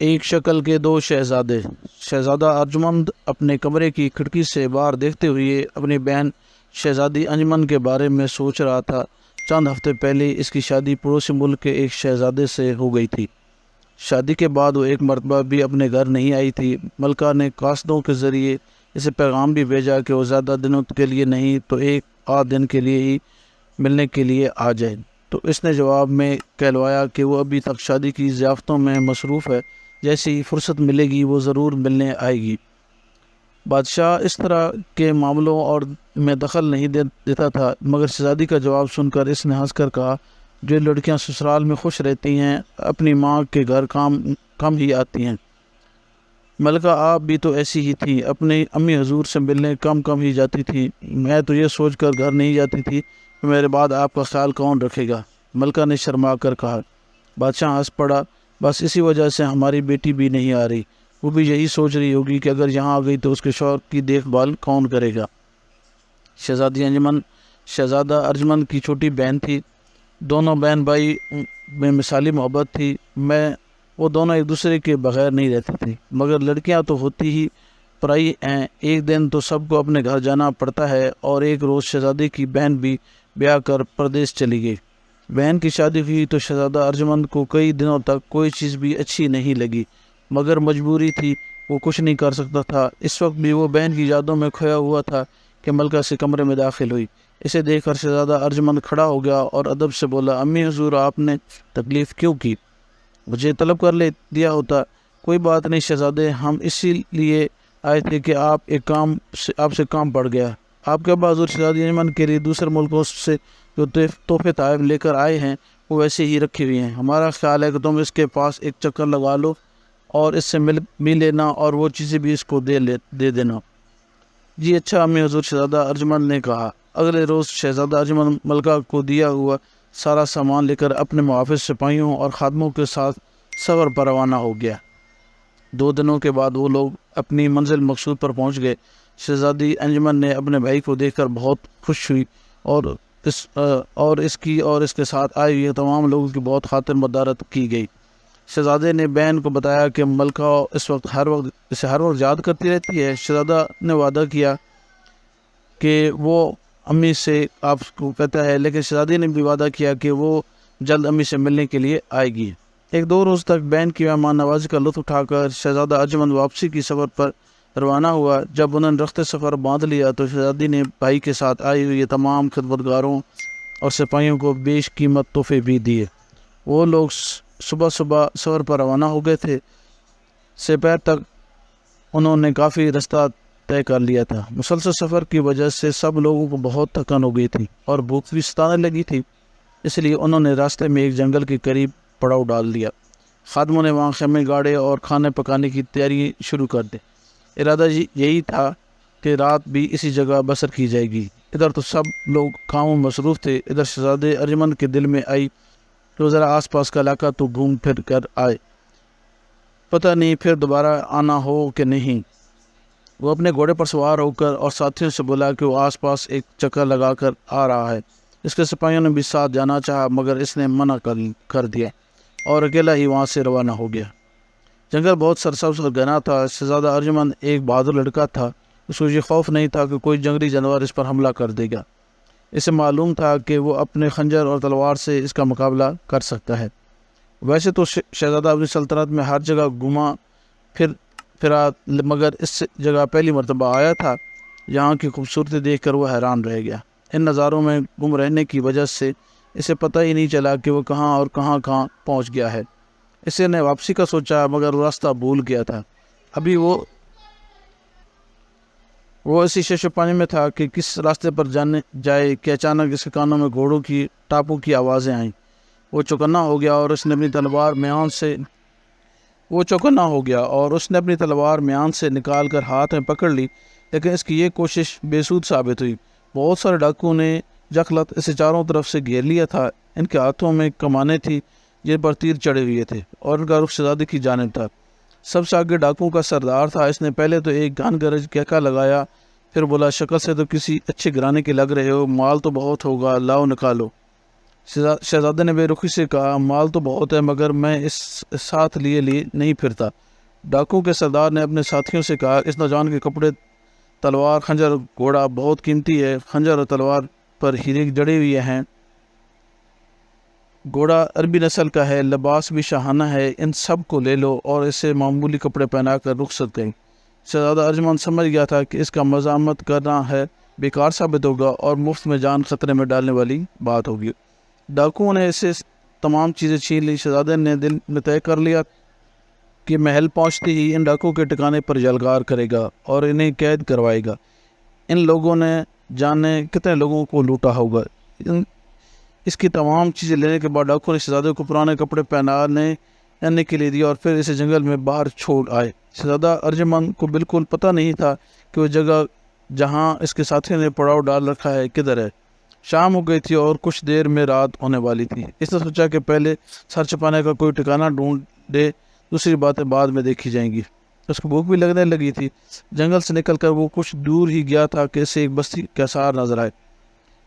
ایک شکل کے دو شہزادے۔ شہزادہ ارجمند اپنے کمرے کی کھڑکی سے باہر دیکھتے ہوئے اپنی بہن شہزادی انجمن کے بارے میں سوچ رہا تھا۔ چند ہفتے پہلے اس کی شادی پڑوسی ملک کے ایک شہزادے سے ہو گئی تھی۔ شادی کے بعد وہ ایک مرتبہ بھی اپنے گھر نہیں آئی تھی۔ ملکہ نے قاصدوں کے ذریعے اسے پیغام بھی بھیجا کہ وہ زیادہ دنوں کے لیے نہیں تو ایک آدھ دن کے لیے ہی ملنے کے لیے آ جائے، تو اس نے جواب میں کہلوایا کہ وہ ابھی تک شادی کی ضیافتوں میں مصروف ہے، جیسی ہی فرصت ملے گی وہ ضرور ملنے آئے گی۔ بادشاہ اس طرح کے معاملوں اور میں دخل نہیں دیتا تھا، مگر شہزادی کا جواب سن کر اس نے ہنس کر کہا، جو لڑکیاں سسرال میں خوش رہتی ہیں اپنی ماں کے گھر کم ہی آتی ہیں۔ ملکہ آپ بھی تو ایسی ہی تھی، اپنی امی حضور سے ملنے کم ہی جاتی تھی۔ میں تو یہ سوچ کر گھر نہیں جاتی تھی کہ میرے بعد آپ کا خیال کون رکھے گا۔ ملکہ نے شرما کر کہا۔ بادشاہ ہنس پڑا، بس اسی وجہ سے ہماری بیٹی بھی نہیں آ رہی، وہ بھی یہی سوچ رہی ہوگی کہ اگر یہاں آ گئی تو اس کے شوہر کی دیکھ بھال کون کرے گا۔ شہزادی انجمن شہزادہ ارجمند کی چھوٹی بہن تھی۔ دونوں بہن بھائی میں مثالی محبت تھی۔ وہ دونوں ایک دوسرے کے بغیر نہیں رہتے تھے، مگر لڑکیاں تو ہوتی ہی پرائی ہیں۔ ایک دن تو سب کو اپنے گھر جانا پڑتا ہے، اور ایک روز شہزادی کی بہن بھی بیاہ کر پردیس چلی گئی۔ بہن کی شادی ہوئی تو شہزادہ ارجمند کو کئی دنوں تک کوئی چیز بھی اچھی نہیں لگی، مگر مجبوری تھی، وہ کچھ نہیں کر سکتا تھا۔ اس وقت بھی وہ بہن کی یادوں میں کھویا ہوا تھا کہ ملکہ سے کمرے میں داخل ہوئی۔ اسے دیکھ کر شہزادہ ارجمند کھڑا ہو گیا اور ادب سے بولا، امی حضور آپ نے تکلیف کیوں کی؟ مجھے طلب کر دیا ہوتا۔ کوئی بات نہیں شہزادے، ہم اسی لیے آئے تھے کہ آپ سے کام پڑ گیا۔ آپ کے ابا حضور شہزادی انجمن کے لیے دوسرے ملکوں سے جو تحفے تحائف لے کر آئے ہیں وہ ویسے ہی رکھے ہوئے ہیں۔ ہمارا خیال ہے کہ تم اس کے پاس ایک چکر لگا لو اور اس سے مل لینا اور وہ چیزیں بھی اس کو دے دینا۔ جی اچھا امی حضور، شہزادہ ارجمند نے کہا۔ اگلے روز شہزادہ ارجمند ملکہ کو دیا ہوا سارا سامان لے کر اپنے محافظ سپاہیوں اور خادموں کے ساتھ سفر پر روانہ ہو گیا۔ 2 دنوں کے بعد وہ لوگ اپنی منزل مقصود پر پہنچ گئے۔ شہزادی انجمن نے اپنے بھائی کو دیکھ کر بہت خوش ہوئی اور اس کی اور اس کے ساتھ آئے ہوئے تمام لوگوں کی بہت خاطر مدارت کی گئی۔ شہزادے نے بہن کو بتایا کہ ملکہ اس وقت اسے ہر وقت یاد کرتی رہتی ہے۔ شہزادہ نے وعدہ کیا کہ وہ امی سے آپ کو کہتا ہے، لیکن شہزادی نے بھی وعدہ کیا کہ وہ جلد امی سے ملنے کے لیے آئے گی۔ 1-2 روز تک بہن کی مہمان نوازی کا لطف اٹھا کر شہزادہ ارجمند واپسی کی سفر پر روانہ ہوا۔ جب انہوں نے رخت سفر باندھ لیا تو شہزادی نے بھائی کے ساتھ آئی ہوئی تمام خدمتگاروں اور سپاہیوں کو بیش قیمت تحفے بھی دیے۔ وہ لوگ صبح سفر پر روانہ ہو گئے تھے۔ سپہر تک انہوں نے کافی رستہ طے کر لیا تھا۔ مسلسل سفر کی وجہ سے سب لوگوں کو بہت تھکن ہو گئی تھی اور بھوک بھی ستانے لگی تھی، اس لیے انہوں نے راستے میں ایک جنگل کے قریب پڑاؤ ڈال دیا۔ خادموں نے وہاں خیمے گاڑے اور کھانے پکانے کی تیاری شروع کر دی۔ ارادہ یہی تھا کہ رات بھی اسی جگہ بسر کی جائے گی۔ ادھر تو سب لوگ کاموں میں مصروف تھے، ادھر شہزادے ارجمند کے دل میں آئی تو ذرا آس پاس کا علاقہ تو گھوم پھر کر آئے، پتہ نہیں پھر دوبارہ آنا ہو کہ نہیں۔ وہ اپنے گھوڑے پر سوار ہو کر اور ساتھیوں سے بولا کہ وہ آس پاس ایک چکر لگا کر آ رہا ہے۔ اس کے سپاہیوں نے بھی ساتھ جانا چاہا، مگر اس نے منع کر دیا اور اکیلا ہی وہاں سے روانہ ہو گیا۔ جنگل بہت سرسبز اور گھنا تھا۔ شہزادہ ارجمند ایک بہادر لڑکا تھا، اس کو یہ خوف نہیں تھا کہ کوئی جنگلی جانور اس پر حملہ کر دے گا۔ اسے معلوم تھا کہ وہ اپنے خنجر اور تلوار سے اس کا مقابلہ کر سکتا ہے۔ ویسے تو شہزادہ اپنی سلطنت میں ہر جگہ گھوما پھرا، مگر اس جگہ پہلی مرتبہ آیا تھا۔ یہاں کی خوبصورتی دیکھ کر وہ حیران رہ گیا۔ ان نظاروں میں گم رہنے کی وجہ سے اسے پتہ ہی نہیں چلا کہ وہ کہاں اور کہاں پہنچ گیا ہے۔ اسے نے واپسی کا سوچا، مگر وہ راستہ بھول گیا تھا۔ ابھی وہ اسی شش و پانی میں تھا کہ کس راستے پر جائے کہ اچانک اس کے کانوں میں گھوڑوں کی ٹاپوں کی آوازیں آئیں۔ وہ چوکنا ہو گیا اور اس نے اپنی تلوار میان سے نکال کر ہاتھ میں پکڑ لی، لیکن اس کی یہ کوشش بے سود ثابت ہوئی۔ بہت سارے ڈاکوؤں نے جخلت اسے چاروں طرف سے گھیر لیا تھا۔ ان کے ہاتھوں میں کمانیں تھیں جن پر تیر چڑھے ہوئے تھے اور ان کا رخ شہزادی کی جانب تھا۔ سب سے آگے ڈاکوؤں کا سردار تھا۔ اس نے پہلے تو ایک گھن گرج کہکا لگایا، پھر بولا، شکل سے تو کسی اچھے گھرانے کے لگ رہے ہو، مال تو بہت ہوگا، لاؤ نکالو۔ شہزادے نے بے رخی سے کہا مال تو بہت ہے مگر میں اس ساتھ لیے نہیں پھرتا۔ ڈاکو کے سردار نے اپنے ساتھیوں سے کہا اس نوجوان کے کپڑے، تلوار، خنجر، گھوڑا بہت قیمتی ہے، خنجر اور تلوار پر ہیرے جڑے ہوئے ہیں، گھوڑا عربی نسل کا ہے، لباس بھی شاہانہ ہے، ان سب کو لے لو اور اسے معمولی کپڑے پہنا کر رخصت کریں۔ شہزادہ ارجمند سمجھ گیا تھا کہ اس کا مزاحمت کرنا ہے بیکار ثابت ہوگا اور مفت میں جان خطرے میں ڈالنے والی بات ہوگی۔ ڈاکوؤں نے اسے تمام چیزیں چھین لی۔ شہزادے نے دل میں طے کر لیا کہ محل پہنچتے ہی ان ڈاکوؤں کے ٹھکانے پر یلغار کرے گا اور انہیں قید کروائے گا۔ ان لوگوں نے جانے کتنے لوگوں کو لوٹا ہوگا۔ اس کی تمام چیزیں لینے کے بعد ڈاکو نے شہزادے کو پرانے کپڑے پہنانے کے لیے دیا اور پھر اسے جنگل میں باہر چھوڑ آئے۔ شہزادہ ارجمند کو بالکل پتہ نہیں تھا کہ وہ جگہ جہاں اس کے ساتھی نے پڑاؤ ڈال رکھا ہے کدھر ہے۔ شام ہو گئی تھی اور کچھ دیر میں رات ہونے والی تھی۔ اس نے سوچا کہ پہلے سر چھپانے کا کوئی ٹھکانہ ڈھونڈے، دوسری باتیں بعد میں دیکھی جائیں گی۔ اس کو بھوک بھی لگنے لگی تھی۔ جنگل سے نکل کر وہ کچھ دور ہی گیا تھا کہ اسے ایک بستی کا اثار نظر آئے۔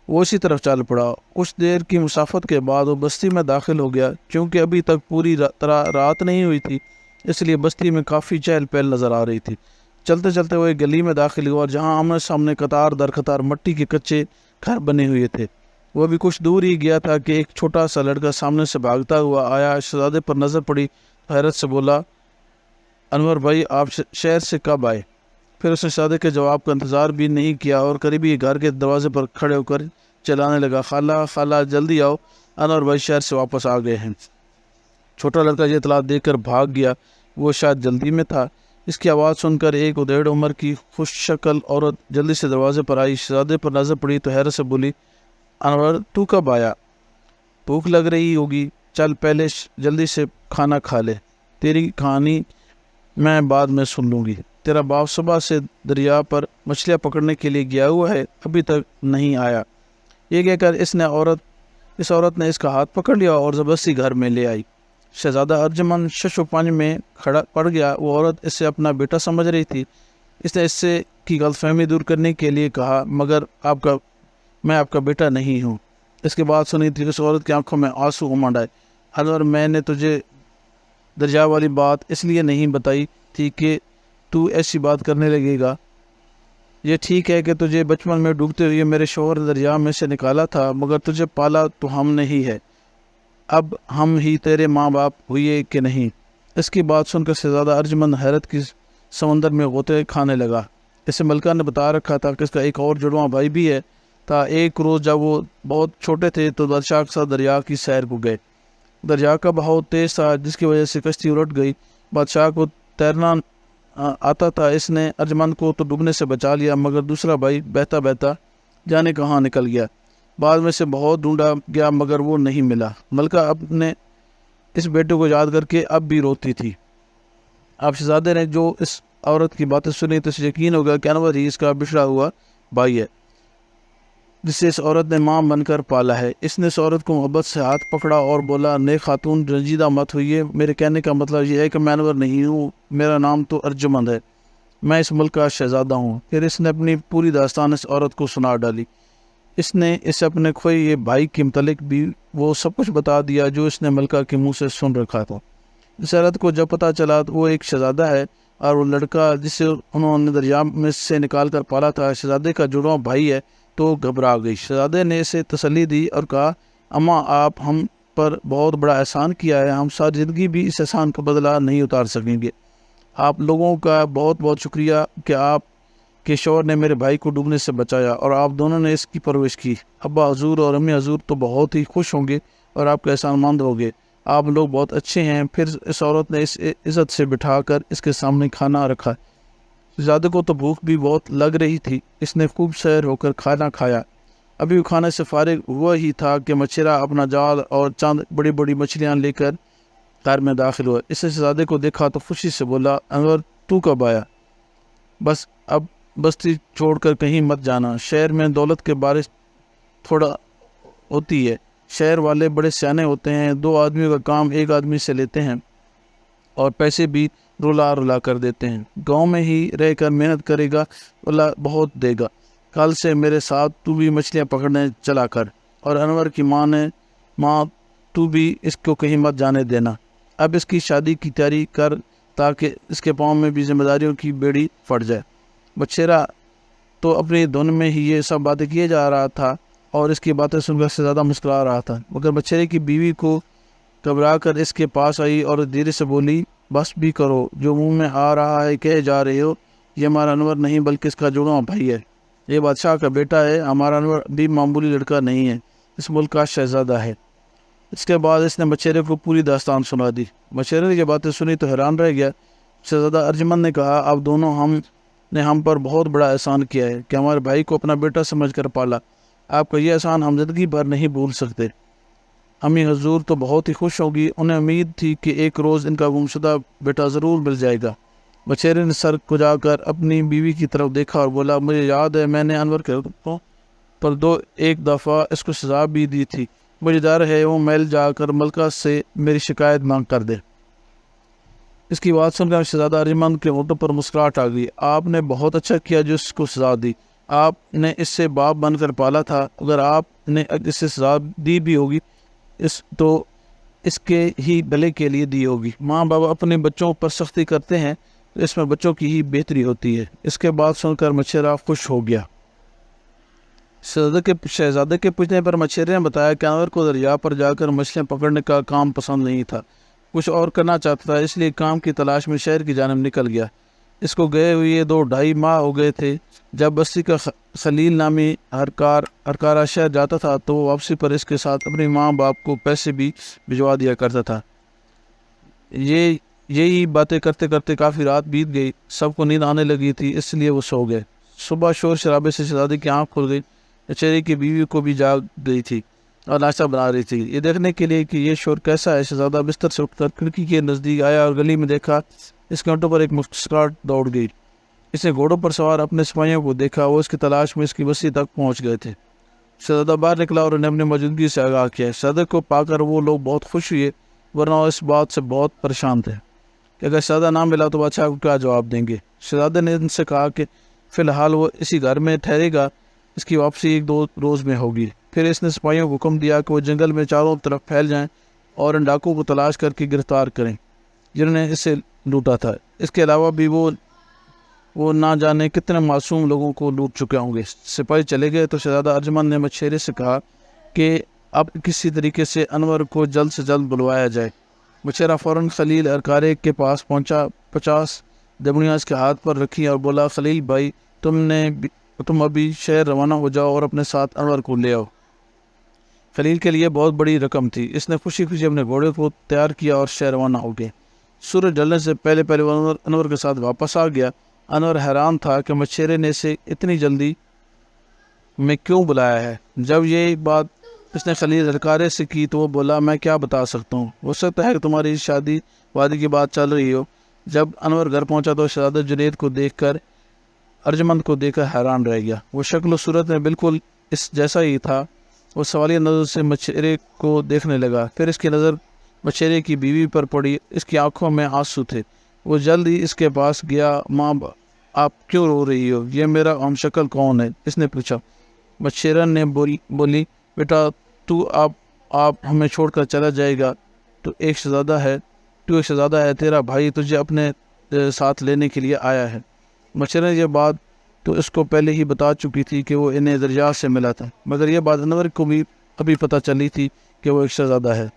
وہ اسی طرف چل پڑا۔ کچھ دیر کی مسافت کے بعد وہ بستی میں داخل ہو گیا۔ چونکہ ابھی تک پوری طرح رات نہیں ہوئی تھی اس لیے بستی میں کافی چہل پہل نظر آ رہی تھی۔ چلتے چلتے وہ ایک گلی میں داخل ہوا جہاں آمنے سامنے قطار در قطار مٹی کے کچے گھر بنے ہوئے تھے۔ وہ بھی کچھ دور ہی گیا تھا کہ ایک چھوٹا سا لڑکا سامنے سے بھاگتا ہوا آیا۔ شہزادے پر نظر پڑی، حیرت سے بولا انور بھائی آپ شہر سے کب آئے؟ پھر اس نے شہزادے کے جواب کا انتظار بھی نہیں کیا اور قریبی گھر کے دروازے پر کھڑے ہو کر چلانے لگا، خالہ خالہ جلدی آؤ، انور بھائی شہر سے واپس آ گئے ہیں۔ چھوٹا لڑکا یہ اطلاع دے کر بھاگ گیا۔ وہ شاید جلدی میں تھا۔ اس کی آواز سن کر ایک ادھیڑ عمر کی خوش شکل عورت جلدی سے دروازے پر آئی۔ شہزادے پر نظر پڑی تو حیرت سے بولی انور تو کب آیا؟ بھوک لگ رہی ہوگی، چل پہلے جلدی سے کھانا کھا لے، تیری کہانی میں بعد میں سن لوں گی۔ تیرا باپ صبح سے دریا پر مچھلیاں پکڑنے کے لیے گیا ہوا ہے، ابھی تک نہیں آیا۔ یہ کہہ کر اس عورت نے اس کا ہاتھ پکڑ لیا اور زبردستی گھر میں لے آئی۔ شہزادہ ارجمند شش و پنج میں کھڑا پڑ گیا۔ وہ عورت اسے اپنا بیٹا سمجھ رہی تھی۔ اس نے اس سے کی غلط فہمی دور کرنے کے لیے کہا مگر میں آپ کا بیٹا نہیں ہوں۔ اس کے بعد سنی تھی اس عورت کی آنکھوں میں آنسو امنڈ آئے۔ انور میں نے تجھے دریا والی بات اس لیے نہیں بتائی تھی کہ تو ایسی بات کرنے لگے گا۔ یہ ٹھیک ہے کہ تجھے بچپن میں ڈوبتے ہوئے میرے شوہر دریا میں سے نکالا تھا مگر تجھے پالا تو ہم نے ہی ہے، اب ہم ہی تیرے ماں باپ ہوئے کہ نہیں۔ اس کی بات سن کر شہزادہ ارجمند حیرت کی سمندر میں غوطے کھانے لگا۔ اسے ملکہ نے بتا رکھا تھا کہ اس کا ایک اور جڑواں بھائی بھی ہے تھا۔ ایک روز جب وہ بہت چھوٹے تھے تو بادشاہ کے ساتھ دریا کی سیر کو گئے۔ دریا کا بہاؤ تیز تھا جس کی وجہ سے کشتی الٹ گئی۔ بادشاہ کو تیرنا آتا تھا، اس نے ارجمند کو تو ڈوبنے سے بچا لیا مگر دوسرا بھائی بہتا بہتا جانے کہاں نکل گیا۔ بعد میں سے بہت ڈھونڈا گیا مگر وہ نہیں ملا۔ ملکہ اپنے اس بیٹے کو یاد کر کے اب بھی روتی تھی۔ اب شہزادے نے جو اس عورت کی باتیں سنی تو اسے یقین ہو گیا کہ انور ہی اس کا بچھڑا ہوا بھائی ہے جسے اس عورت نے ماں بن کر پالا ہے۔ اس نے اس عورت کو محبت سے ہاتھ پکڑا اور بولا نیک خاتون رنجیدہ مت ہوئیے، میرے کہنے کا مطلب یہ ہے کہ میں انور نہیں ہوں، میرا نام تو ارجمند ہے، میں اس ملک کا شہزادہ ہوں۔ پھر اس نے اپنی پوری داستان اس عورت کو سنا ڈالی۔ اس نے اسے اپنے کھوئے یہ بھائی کے متعلق بھی وہ سب کچھ بتا دیا جو اس نے ملکہ کے منہ سے سن رکھا تھا۔ اس عورت کو جب پتہ چلا تو وہ ایک شہزادہ ہے اور وہ لڑکا جسے انہوں نے دریا میں سے نکال کر پالا تھا شہزادے کا جڑواں بھائی ہے تو گھبرا گئی۔ شہزادے نے اسے تسلی دی اور کہا اماں آپ ہم پر بہت بڑا احسان کیا ہے، ہم ساری زندگی بھی اس احسان کا بدلہ نہیں اتار سکیں گے۔ آپ لوگوں کا بہت بہت شکریہ کہ آپ کے شوہر نے میرے بھائی کو ڈوبنے سے بچایا اور آپ دونوں نے اس کی پرورش کی۔ ابا حضور اور امی حضور تو بہت ہی خوش ہوں گے اور آپ کا احسان مند ہوں گے، آپ لوگ بہت اچھے ہیں۔ پھر اس عورت نے اس عزت سے بٹھا کر اس کے سامنے کھانا رکھا۔ شہزادے کو تو بھوک بھی بہت لگ رہی تھی، اس نے خوب سیر ہو کر کھانا کھایا۔ ابھی وہ کھانے سے فارغ ہوا ہی تھا کہ مچھیرا اپنا جال اور چند بڑی بڑی مچھلیاں لے کر گھر میں داخل ہوا۔ اس نے شہزادے کو دیکھا تو خوشی سے بولا انور تو کب آیا؟ بس اب بستی چھوڑ کر کہیں مت جانا، شہر میں دولت کے بارش تھوڑا ہوتی ہے، شہر والے بڑے سیانے ہوتے ہیں، 2 آدمیوں کا کام ایک آدمی سے لیتے ہیں اور پیسے بھی رلا رلا کر دیتے ہیں، گاؤں میں ہی رہ کر محنت کرے گا اللہ بہت دے گا، کل سے میرے ساتھ تو بھی مچھلیاں پکڑنے چلا کر۔ اور انور کی ماں نے ماں تو بھی اس کو کہیں مت جانے دینا، اب اس کی شادی کی تیاری کر تاکہ اس کے پاؤں میں بھی ذمہ داریوں کی بیڑی پھٹ جائے۔ بچیرا تو اپنی دھن میں ہی یہ سب باتیں کیے جا رہا تھا اور اس کی باتیں سن کر شہزادہ مسکرا رہا تھا، مگر بچیرے کی بیوی کو گھبرا کر اس کے پاس آئی اور دھیرے سے بولی، بس بھی کرو، جو منہ میں آ رہا ہے کہے جا رہے ہو، یہ ہمارا انور نہیں بلکہ اس کا جڑواں بھائی ہے، یہ بادشاہ کا بیٹا ہے، ہمارا انور بھی معمولی لڑکا نہیں ہے، اس ملک کا شہزادہ ہے۔ اس کے بعد اس نے بچیرے کو پوری داستان سنا دی۔ بچیرے نے یہ باتیں سنی تو حیران رہ گیا۔ شہزادہ ارجمند نے کہا، آپ دونوں ہم پر بہت بڑا احسان کیا ہے کہ ہمارے بھائی کو اپنا بیٹا سمجھ کر پالا، آپ کا یہ احسان ہم زندگی بھر نہیں بھول سکتے۔ امی حضور تو بہت ہی خوش ہوگی، انہیں امید تھی کہ ایک روز ان کا گمشدہ بیٹا ضرور مل جائے گا۔ بچیرے نے سر کھجا کر اپنی بیوی کی طرف دیکھا اور بولا، مجھے یاد ہے میں نے انور کے پر ایک دفعہ اس کو سزا بھی دی تھی، مجھے ڈر ہے وہ محل جا کر ملکہ سے میری شکایت مانگ کر دے۔ اس کی بات سن کر شہزادہ ارجمند کے ہونٹوں پر مسکراہٹ آ گئی۔ آپ نے بہت اچھا کیا جو اس کو سزا دی، آپ نے اس سے باپ بن کر پالا تھا، اگر آپ نے اس سے سزا دی بھی ہوگی تو اس کے ہی بھلے کے لیے دی ہوگی۔ ماں باپ اپنے بچوں پر سختی کرتے ہیں تو اس میں بچوں کی ہی بہتری ہوتی ہے۔ اس کے بعد سن کر مچھیرا خوش ہو گیا۔ شہزادے کے پوچھنے پر مچھیرے نے بتایا کہ انور کو دریا پر جا کر مچھلیاں پکڑنے کا کام پسند نہیں تھا، کچھ اور کرنا چاہتا تھا، اس لیے کام کی تلاش میں شہر کی جانب نکل گیا۔ اس کو گئے ہوئے 2-2.5 ماہ ہو گئے تھے۔ جب بستی کا خلیل نامی ہرکارہ شہر جاتا تھا تو وہ واپسی پر اس کے ساتھ اپنے ماں باپ کو پیسے بھی بھجوا دیا کرتا تھا۔ یہی باتیں کرتے کرتے کافی رات بیت گئی، سب کو نیند آنے لگی تھی، اس لیے وہ سو گئے۔ صبح شور شرابے سے شہزادے کی آنکھ کھل گئی، چچیرے کی بیوی کو بھی جاگ گئی تھی اور ناشتہ بنا رہی تھی۔ یہ دیکھنے کے لیے کہ یہ شور کیسا ہے، شہزادہ بستر سے اٹھ کر کھڑکی کے نزدیک آیا اور گلی میں دیکھا، اس کے ہونٹوں پر ایک مسکراہٹ دوڑ گئی۔ اس نے گھوڑوں پر سوار اپنے سپاہیوں کو دیکھا، وہ اس کی تلاش میں اس کی بستی تک پہنچ گئے تھے۔ شہزادہ باہر نکلا اور انہیں اپنی موجودگی سے آگاہ کیا۔ شہزادے کو پا کر وہ لوگ بہت خوش ہوئے، ورنہ وہ اس بات سے بہت پریشان تھے کہ اگر شہزادہ نہ ملا تو بادشاہ کو کیا جواب دیں گے۔ شہزادے نے ان سے کہا کہ فی الحال وہ اسی گھر میں ٹھہرے گا، اس کی واپسی 1-2 روز میں ہوگی۔ پھر اس نے سپاہیوں کو حکم دیا کہ وہ جنگل میں چاروں طرف پھیل جائیں اور ان ڈاکوؤں کو تلاش کر کے گرفتار کریں جنہوں نے اسے لوٹا تھا۔ اس کے علاوہ بھی وہ نہ جانے کتنے معصوم لوگوں کو لوٹ چکے ہوں گے۔ سپاہی چلے گئے تو شہزادہ ارجمند نے مچھیرے سے کہا کہ اب کسی طریقے سے انور کو جلد سے جلد بلوایا جائے۔ مچھیرا فوراً خلیل ارکارے کے پاس پہنچا، 50 دبڑیاں اس کے ہاتھ پر رکھی اور بولا، خلیل بھائی تم ابھی شہر روانہ ہو جاؤ اور اپنے ساتھ انور کو لے آؤ۔ خلیل کے لیے بہت بڑی رقم تھی، اس نے خوشی خوشی اپنے گھوڑے کو تیار کیا اور شہر روانہ ہو گئے۔ سورج ڈھلنے سے پہلے وہ انور کے ساتھ واپس آ گیا۔ انور حیران تھا کہ مچھیرے نے اسے اتنی جلدی میں کیوں بلایا ہے۔ جب یہ بات اس نے خلیل ارکارے سے کی تو وہ بولا، میں کیا بتا سکتا ہوں، ہو سکتا ہے کہ تمہاری شادی وادی کی بات چل رہی ہو۔ جب انور گھر پہنچا تو شہزادہ جنید کو دیکھ کر ارجمند کو دیکھ کر حیران رہ گیا۔ وہ شکل و صورت میں بالکل اس جیسا ہی تھا۔ وہ سوالیہ نظر سے مچھیرے کو دیکھنے لگا، پھر اس کی نظر مچھیرے کی بیوی پر پڑی، اس کی آنکھوں میں آنسو تھے۔ وہ جلد ہی اس کے پاس گیا۔ ماں آپ کیوں رو رہی ہو، یہ میرا ہم شکل کون ہے، اس نے پوچھا۔ مچھیرن نے بولی، بیٹا تو آپ ہمیں چھوڑ کر چلا جائے گا تو ایک شہزادہ ہے، تیرا بھائی تجھے اپنے ساتھ لینے کے لیے آیا ہے۔ مچھیرن نے یہ بات تو اس کو پہلے ہی بتا چکی تھی کہ وہ انہیں دریا سے ملا تھا، مگر یہ بات انور کو بھی ابھی پتہ چلی تھی کہ وہ ایک شہزادہ ہے۔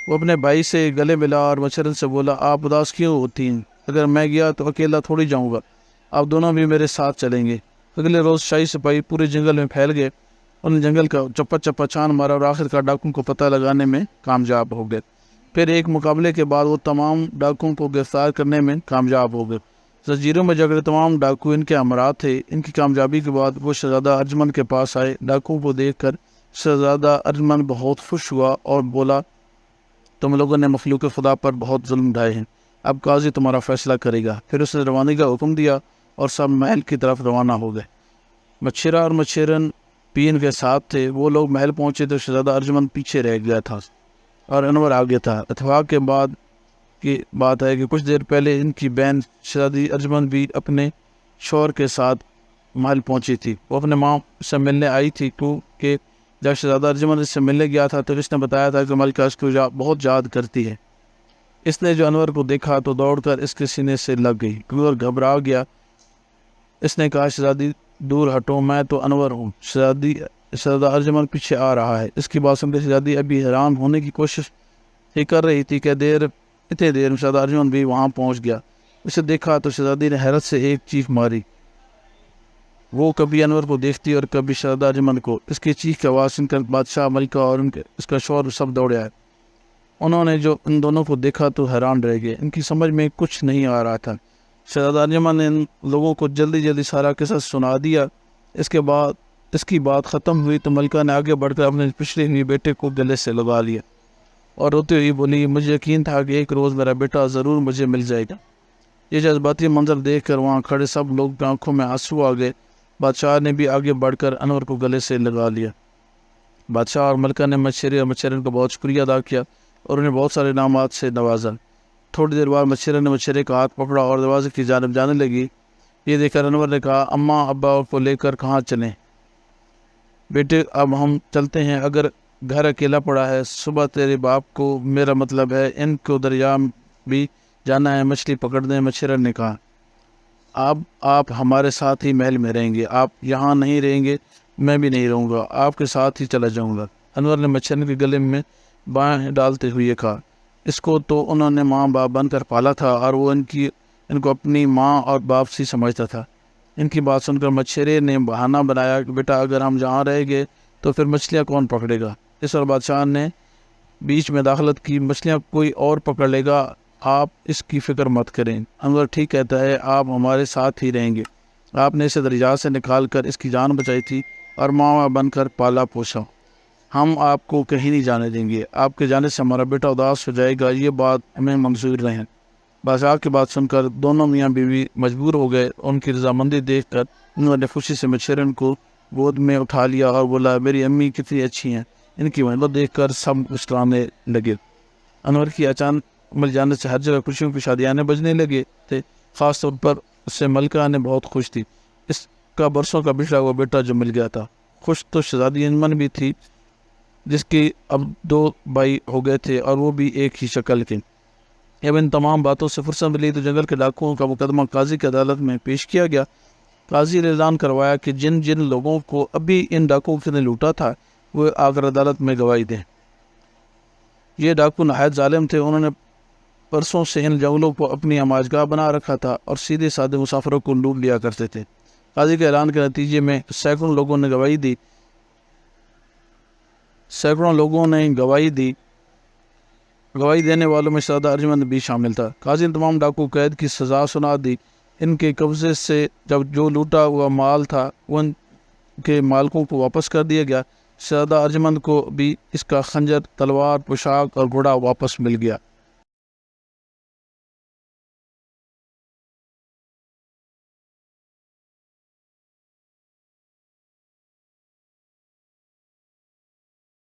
وہ اپنے بھائی سے گلے ملا اور مچھیرن سے بولا، آپ اداس کیوں ہوتی ہیں، اگر میں گیا تو اکیلا تھوڑی جاؤں گا، آپ دونوں بھی میرے ساتھ چلیں گے۔ اگلے روز شاہی سپاہی پورے جنگل میں پھیل گئے، انہوں نے جنگل کا چپا چھان مارا اور آخر کار ڈاکوؤں کو پتہ لگانے میں کامیاب ہو گئے۔ پھر ایک مقابلے کے بعد وہ تمام ڈاکوؤں کو گرفتار کرنے میں کامیاب ہو گئے۔ زنجیروں میں جکڑے تمام ڈاکو ان کے ہمراہ تھے۔ ان کی کامیابی کے بعد وہ شہزادہ ارجمند کے پاس آئے۔ ڈاکوؤں کو دیکھ کر شہزادہ ارجمند بہت خوش ہوا اور بولا، تم لوگوں نے مخلوق خدا پر بہت ظلم ڈھائے ہیں، اب قاضی تمہارا فیصلہ کرے گا۔ پھر اس نے روانگی کا حکم دیا اور سب محل کی طرف روانہ ہو گئے۔ مچھیرا اور مچھیرن پین کے ساتھ تھے۔ وہ لوگ محل پہنچے تو شہزادہ ارجمند پیچھے رہ گیا تھا اور انور آگے تھا۔ اتفاق کے بعد کی بات ہے کہ کچھ دیر پہلے ان کی بہن شہزادی ارجمند بھی اپنے شوہر کے ساتھ محل پہنچی تھی۔ وہ اپنے ماں سے ملنے آئی تھی کہ جب شہزادہ ارجمند اس سے ملنے گیا تھا تو اس نے بتایا تھا کہ ملکہ اس کو بہت یاد کرتی ہے۔ اس نے جو انور کو دیکھا تو دوڑ کر اس کے سینے سے لگ گئی۔ انور گھبرا گیا۔ اس نے کہا شہزادی دور ہٹو، میں تو انور ہوں۔ شہزادہ ارجمند پیچھے آ رہا ہے۔ اس کی بات سن کر شہزادی ابھی حیران ہونے کی کوشش ہی کر رہی تھی کہ اتنے دیر میں شہزادہ ارجمند بھی وہاں پہنچ گیا۔ اسے دیکھا تو شہزادی نے حیرت سے ایک چیخ ماری۔ وہ کبھی انور کو دیکھتی اور کبھی شہزادہ ارجمند کو۔ اس کی چیخ کی آواز سن کر بادشاہ، ملکہ اور اس کا شوہر سب دوڑے آئے۔ انہوں نے جو ان دونوں کو دیکھا تو حیران رہ گئے۔ ان کی سمجھ میں کچھ نہیں آ رہا تھا۔ شہزادہ ارجمند نے ان لوگوں کو جلدی جلدی سارا قصہ سنا دیا۔ اس کی بات ختم ہوئی تو ملکہ نے آگے بڑھ کر اپنے پچھڑے ہوئے بیٹے کو گلے سے لگا لیا اور روتے ہوئی بولی، مجھے یقین تھا کہ ایک روز میرا بیٹا ضرور مجھے مل جائے گا۔ یہ جذباتی منظر دیکھ کر وہاں کھڑے سب لوگ کی آنکھوں میں آنسو آ گئے۔ بادشاہ نے بھی آگے بڑھ کر انور کو گلے سے لگا لیا۔ بادشاہ اور ملکہ نے مچھیرے اور مچھرن کو بہت شکریہ ادا کیا اور انہیں بہت سارے انعامات سے نوازا۔ تھوڑی دیر بعد مچھیرن نے مچھرے کا ہاتھ پکڑا اور دروازے کی جانب جانے لگی۔ یہ دیکھ کر انور نے کہا، اماں ابا کو لے کر کہاں چلیں؟ بیٹے اب ہم چلتے ہیں، اگر گھر اکیلا پڑا ہے۔ صبح تیرے باپ کو، میرا مطلب ہے ان کو دریا بھی جانا ہے مچھلی پکڑنے۔ مچھرن نے کہا، اب آپ ہمارے ساتھ ہی محل میں رہیں گے، آپ یہاں نہیں رہیں گے، میں بھی نہیں رہوں گا، آپ کے ساتھ ہی چلا جاؤں گا۔ انور نے مچھرن کے گلے میں بائیں ڈالتے ہوئے کہا، اس کو تو انہوں نے ماں باپ بن کر پالا تھا اور وہ ان کو اپنی ماں اور باپ سی سمجھتا تھا۔ ان کی بات سن کر مچھرے نے بہانہ بنایا کہ بیٹا اگر ہم جہاں رہیں گے تو پھر مچھلیاں کون پکڑے گا؟ اس اور بادشاہ نے بیچ میں داخلت کی، مچھلیاں کوئی اور پکڑ لے گا، آپ اس کی فکر مت کریں۔ انور ٹھیک کہتا ہے، آپ ہمارے ساتھ ہی رہیں گے۔ آپ نے اسے دریا سے نکال کر اس کی جان بچائی تھی اور ماں بن کر پالا پوسا۔ ہم آپ کو کہیں نہیں جانے دیں گے، آپ کے جانے سے ہمارا بیٹا اداس ہو جائے گا، یہ بات ہمیں منظور نہیں۔ بادشاہ کی بات سن کر دونوں میاں بیوی مجبور ہو گئے۔ ان کی رضامندی دیکھ کر انہوں نے خوشی سے مچھرن کو گود میں اٹھا لیا اور بولا، میری امی کتنی اچھی ہیں۔ ان کی محبت دیکھ کر سب مسکرانے لگے۔ انور کی اچانک مل جانے سے ہر جگہ خوشیوں کی شادیانے بجنے لگے تھے۔ خاص طور پر اس سے ملکہ نے بہت خوش تھی۔ اس کا برسوں کا بچھڑا ہوا بیٹا جو مل گیا تھا۔ خوش تو شہزادی انجمن بھی تھی، جس کی اب 2 بھائی ہو گئے تھے اور وہ بھی ایک ہی شکل کے۔ جب ان تمام باتوں سے فرصت ملی تو جنگل کے ڈاکوؤں کا مقدمہ قاضی کی عدالت میں پیش کیا گیا۔ قاضی نے اعلان کروایا کہ جن جن لوگوں کو ابھی ان ڈاکوؤں نے لوٹا تھا وہ آ کر عدالت میں گواہی دیں۔ یہ ڈاکو نہایت ظالم تھے، انہوں نے برسوں سے ان جنگلوں کو اپنی آماجگاہ بنا رکھا تھا اور سیدھے سادے مسافروں کو لوٹ لیا کرتے تھے۔ قاضی کے اعلان کے نتیجے میں سینکڑوں لوگوں نے گواہی دی۔ گواہی دینے والوں میں شہزادہ ارجمند بھی شامل تھا۔ قاضی نے تمام ڈاکو قید کی سزا سنا دی۔ ان کے قبضے سے جو لوٹا ہوا مال تھا وہ ان کے مالکوں کو واپس کر دیا گیا۔ شہزادہ ارجمند کو بھی اس کا خنجر، تلوار، پوشاک اور گھوڑا واپس مل گیا۔